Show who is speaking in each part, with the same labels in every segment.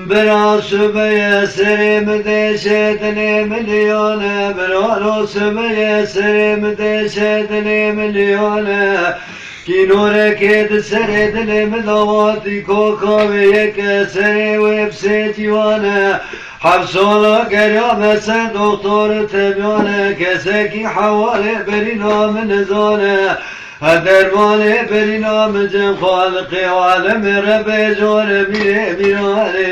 Speaker 1: برا سبه سرم دشت ملیونه برا سبه سرم دشت ملیونه کنور کد سر دلم دواتی کوکاوی یک سر ویب سیتیونه حبسالا گریا مثل دکتر تبیانه کسی کی حواله بری نام نزانه درمانه بری نام جم خالق عالم رب جور میره میرانه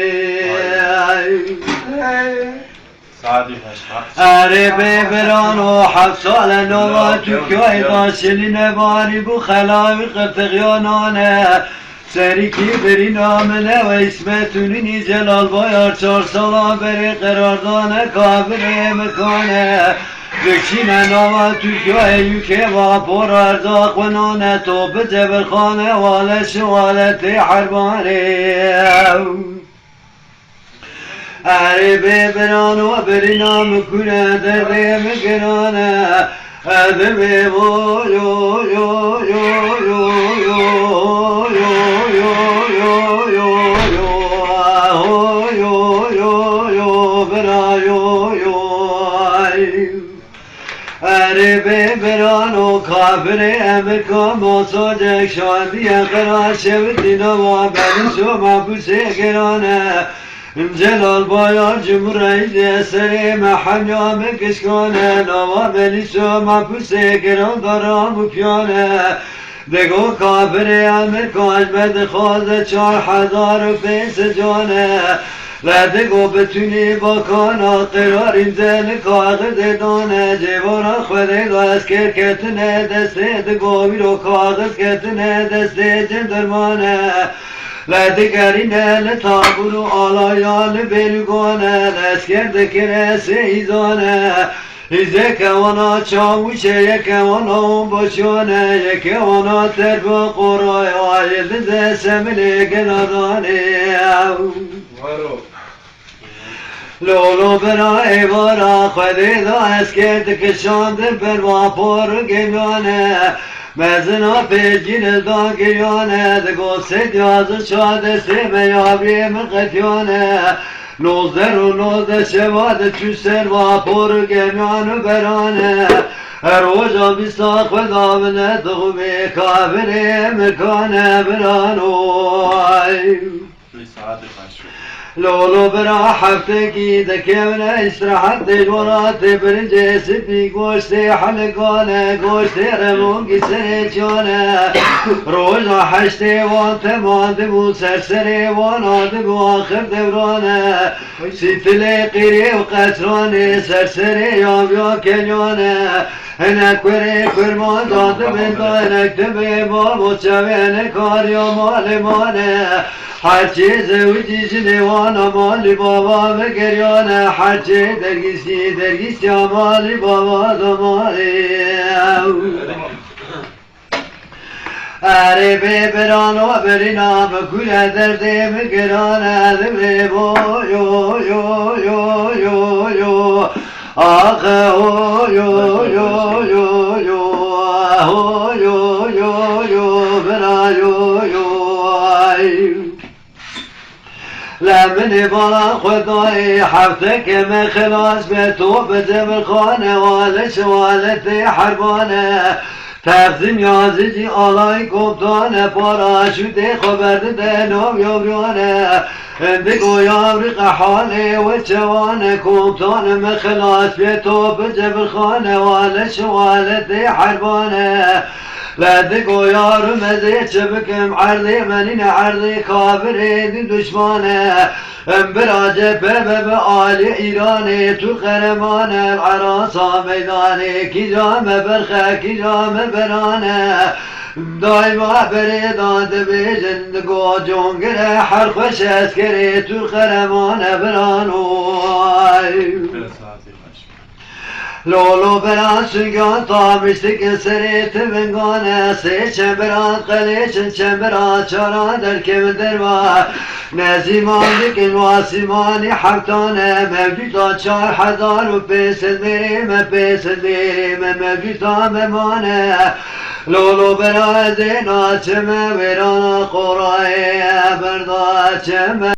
Speaker 1: اره ببران و حبسال نوا توکای داشلی نواری بو خلاوی قطقیانانه سری کی بری نامنه و اسمتونی جلال بایار 4 سالا بری قراردانه کابره مکانه بکشینه نوا توکای یوکه و پر ارزاق و نانه تو به جبرخانه والش والت حربانه اره ببران و بری نام کنه درده مگرانه ادمه و یو یو یو یو اره ببران و کافر امریکا موساجک شاندی قراشه و دینا و بنیشو محبوسه گرانه جلال بایار جمهوری سری محمیا مکشکانه نوا بنیشو محبوسه گران دارم و پیانه دگو کافر امریکا اجمد خوازه 4000 پیس جانه لدگو بتونی با کانا قراریم زل کاغذ دانه جوارا خوده دست کتنه دسته دگو بیرو کاغذ کتنه دسته جندرمانه لدگرینه لطابونو آلایال بلگانه لسکر دکره سیزانه ایزه کوانا چاوشه یکوانا باشانه یکوانا ترب قرای آید ده سمل گنادانه لولو برا ایوارا خوده دا اسکرد کشانده بر واپور گمیانه مزنا پیجین دا گریانه دگو سید یازو شاده سی میابی مقتیانه 19 و 19 شواده چو سر واپور گمیانه برانه روزا بیساق و دامنه دغمه کابره مکانه برانوی لولو برا حفتکی دکمنه استراحت دجورات برنجه سپی گوشتی حلقانه گوشتی رمونگی سریچانه روزا حشتی وان تمانده بو سرسری وان آده بو آخر دورانه سیتل قیری و قطرانه سرسری یابیا کلیانه نکوری کرمان داده بندا نکتبه بابو چوه کاریا مال مانه هر چیز وجیش لیوانا مالی بابا بگریانه هر چی درگیسی مالی بابا دمالی اره ببران و برینام کوله درده بگرانه دمه بو یو یو یو یو یو آخه هو یو یو یو یو هو یو یو یو برا یو یو لمن بالا خدای حفظه که من خلاص به تو به زمر خانه والش والت حربانه تقسیم یازیجی آلای کبتانه پاراشوته خبرده ده نام یابیانه بگو یابرق حاله و چوانه کبتانه من خلاص به تو به زمر خانه والش والت حربانه لدگو یارو مزه چه بکم عرضی منین عرضی کافره دی دشمانه براجه به آل ایرانه تو قرمانه عراسا میدانه کی جام برخه کی جام برانه دایما بره داده به زندگو جونگره هر خوش اسکره تو قرمانه برانوی لولو بران سنگان تامشتی که سریت بنگانه سه چمبران قلیشن چمبران چاران در کم دروا نزیمان دکن واسیمانی حفتانه موجودا 4000 و پیسد میریم موجودا ممانه لولو بران زینا چمه ویران قرائه بردا چمه